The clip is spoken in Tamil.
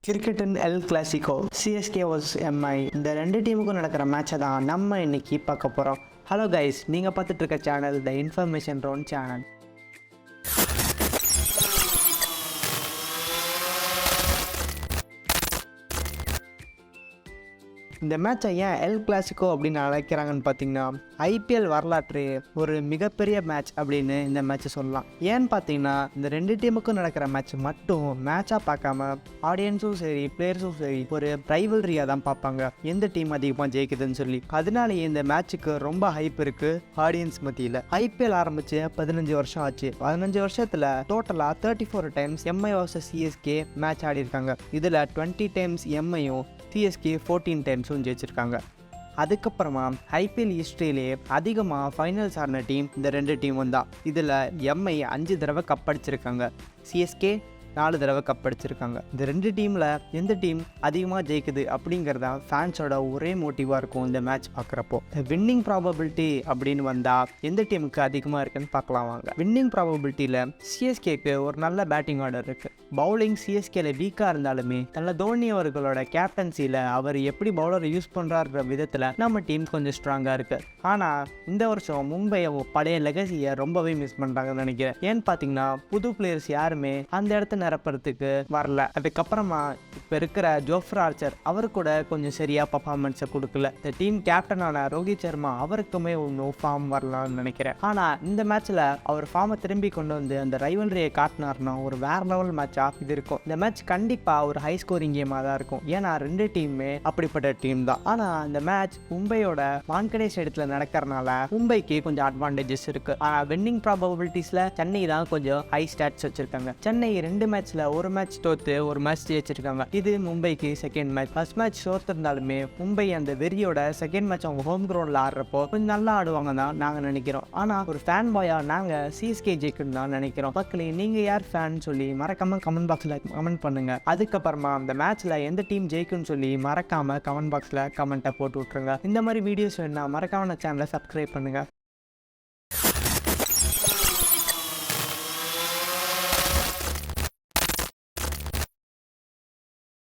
கிரிக்கெட் இன் L Clasico CSK versus Mi இந்த ரெண்டு டீமுக்கும் நடக்கிற மேட்சை தான் நம்ம இன்னைக்கு பார்க்க போகிறோம். ஹலோ கைஸ், நீங்கள் பார்த்துட்டு இருக்க channel the information Ron channel. இந்த மேட்சை ஏன் எல் கிளாசிக்கோ அப்படின்னு அழைக்கிறாங்கன்னு பார்த்தீங்கன்னா, ஐபிஎல் வரலாற்று ஒரு மிகப்பெரிய மேட்ச் அப்படின்னு இந்த மேட்ச்சை சொல்லலாம். ஏன்னு பார்த்தீங்கன்னா, இந்த ரெண்டு டீமுக்கும் நடக்கிற மேட்ச் மட்டும் மேட்சாக பார்க்காம ஆடியன்ஸும் சரி பிளேயர்ஸும் சரி ஒரு ரைவல்ரியாக தான் பார்ப்பாங்க, எந்த டீம் அதிகமாக ஜெயிக்குதுன்னு சொல்லி. அதனாலேயே இந்த மேட்சுக்கு ரொம்ப ஹைப் இருக்குது ஆடியன்ஸ் மத்தியில். ஐபிஎல் ஆரம்பித்து 15 வருஷம் ஆச்சு. 15 வருஷத்தில் டோட்டலாக 34 times Mi vs CSK match ஆடி இருக்காங்க. இதில் 20 டைம்ஸ் எம்ஐயும் சிஎஸ்கே 14 டைம்ஸும் ஜெயிச்சிருக்காங்க. அதுக்கப்புறமா ஐபிஎல் ஹிஸ்ட்ரியிலே அதிகமாக ஃபைனல்ஸ் ஆடின டீம் இந்த ரெண்டு டீமும் தான். இதில் எம்ஐ 5 தடவை கப் அடிச்சிருக்காங்க, சிஎஸ்கே 4 தடவை கப் அடிச்சிருக்காங்க. இந்த ரெண்டு டீமில் எந்த டீம் அதிகமாக ஜெயிக்குது அப்படிங்கிறதா ஃபேன்ஸோட ஒரே மோட்டிவாக இருக்கும் இந்த மேட்ச் பார்க்குறப்போ. வின்னிங் ப்ராபபிலிட்டி அப்படின்னு வந்தால் எந்த டீமுக்கு அதிகமாக இருக்குன்னு பார்க்கலாம் வாங்க. வின்னிங் ப்ராபபிலிட்டியில் சிஎஸ்கேக்கு ஒரு நல்ல பேட்டிங் ஆர்டர் இருக்குது. பவுலிங் சிஎஸ்கேல வீக்காக இருந்தாலுமே நல்ல தோனி அவர்களோட கேப்டன்சியில் அவர் எப்படி பவுலரை யூஸ் பண்ணுறாருன்ற விதத்தில் நம்ம டீம் கொஞ்சம் ஸ்ட்ராங்காக இருக்குது. ஆனால் இந்த வருஷம் மும்பை பழைய லெகசியை ரொம்பவே மிஸ் பண்ணுறாங்கன்னு நினைக்கிறேன். ஏன்னு பார்த்தீங்கன்னா, புது பிளேயர்ஸ் யாருமே அந்த இடத்த நிரப்புறதுக்கு வரல. அதுக்கப்புறமா இப்போ இருக்கிற ஜோஃப்ரா ஆர்ச்சர் அவர் கூட கொஞ்சம் சரியாக பர்ஃபார்மன்ஸை கொடுக்கல. இந்த டீம் கேப்டனான ரோஹித் சர்மா அவருக்குமே ஒன்றும் ஃபார்ம் வரலாம்னு நினைக்கிறேன். ஆனால் இந்த மேட்ச்சில் அவர் ஃபார்மை திரும்பி கொண்டு வந்து அந்த ரைவல்ரியை காட்டினார்னா ஒரு வேற லெவல் மேட்சாக இது இருக்கும். இந்த மேட்ச் கண்டிப்பாக ஒரு ஹை ஸ்கோரிங் கேமாக தான் இருக்கும். ஏன்னா ரெண்டு டீமுமே அப்படிப்பட்ட டீம் தான். ஆனால் இந்த மேட்ச் மும்பையோட வான்கடேஷ் இடத்துல நடக்கிறதுனால மும்பைக்கு கொஞ்சம் அட்வான்டேஜஸ் இருக்கு. ஆனால் வின்னிங் ப்ராபபிலிட்டிஸில் சென்னை தான் கொஞ்சம் ஹை ஸ்டாட்ஸ் வச்சிருக்காங்க. சென்னை 2 மேட்ச்ல ஒரு மேட்ச் தோத்து ஒரு மேட்ச் ஜெயிச்சிருக்காங்க. இது மும்பைக்கு செகண்ட் மேட்ச். ஃபர்ஸ்ட் மேட்ச் தோத்திருந்தாலுமே மும்பை அந்த வெறியோட செகண்ட் மேட்ச் அவங்க ஹோம் கிரவுண்ட்ல ஆடுறப்போ கொஞ்சம் நல்லா ஆடுவாங்க தான் நாங்கள் நினைக்கிறோம். ஆனால் ஒரு ஃபேன் பாயா நாங்கள் சிஎஸ்கே ஜெயிக்கணும் தான் நினைக்கிறோம். மக்களே, நீங்கள் யார் ஃபேன் சொல்லி மறக்காம கமெண்ட் பாக்ஸில் கமெண்ட் பண்ணுங்க. அதுக்கப்புறமா அந்த மேட்ச்ல எந்த டீம் ஜெயிக்கும்னு சொல்லி மறக்காம கமெண்ட் பாக்ஸில் கமெண்ட்டை போட்டு விட்டுருங்க. இந்த மாதிரி வீடியோஸ் வேணா மறக்காம சேனலை சப்ஸ்கிரைப் பண்ணுங்க.